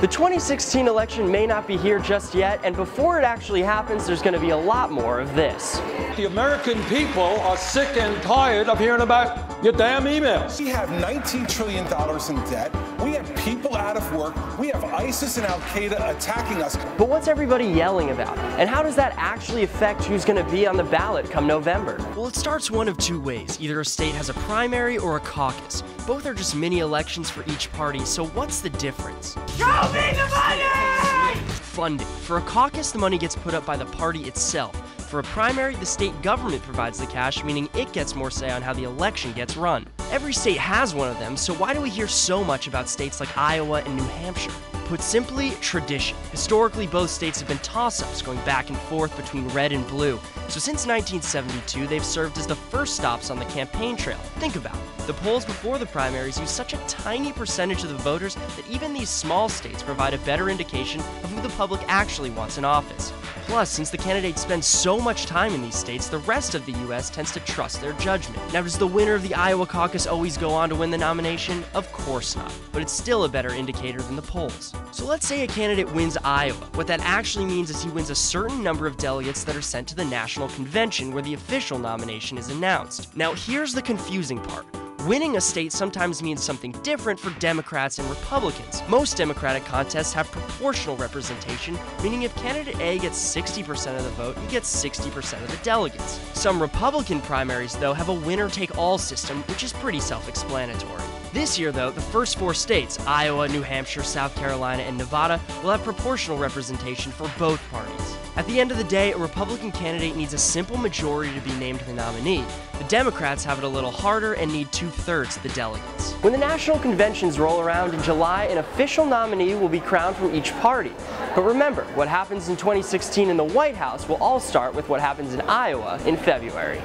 The 2016 election may not be here just yet, and before it actually happens, there's going to be a lot more of this. The American people are sick and tired of hearing about your damn emails. We have $19 trillion in debt. We have people out of work. We have ISIS and Al-Qaeda attacking us. But what's everybody yelling about? And how does that actually affect who's going to be on the ballot come November? Well, it starts one of two ways. Either a state has a primary or a caucus. Both are just mini elections for each party, so what's the difference? Show me the money! Funding. For a caucus, the money gets put up by the party itself. For a primary, the state government provides the cash, meaning it gets more say on how the election gets run. Every state has one of them, so why do we hear so much about states like Iowa and New Hampshire? Put simply, tradition. Historically, both states have been toss-ups going back and forth between red and blue. So since 1972, they've served as the first stops on the campaign trail. Think about it. The polls before the primaries use such a tiny percentage of the voters that even these small states provide a better indication of who the public actually wants in office. Plus, since the candidates spend so much time in these states, the rest of the U.S. tends to trust their judgment. Now, does the winner of the Iowa caucus always go on to win the nomination? Of course not, but it's still a better indicator than the polls. So let's say a candidate wins Iowa. What that actually means is he wins a certain number of delegates that are sent to the national convention where the official nomination is announced. Now, here's the confusing part. Winning a state sometimes means something different for Democrats and Republicans. Most Democratic contests have proportional representation, meaning if candidate A gets 60% of the vote, he gets 60% of the delegates. Some Republican primaries, though, have a winner-take-all system, which is pretty self-explanatory. This year, though, the first four states, Iowa, New Hampshire, South Carolina, and Nevada, will have proportional representation for both parties. At the end of the day, a Republican candidate needs a simple majority to be named the nominee. The Democrats have it a little harder and need 2/3 of the delegates. When the national conventions roll around in July, an official nominee will be crowned from each party. But remember, what happens in 2016 in the White House will all start with what happens in Iowa in February.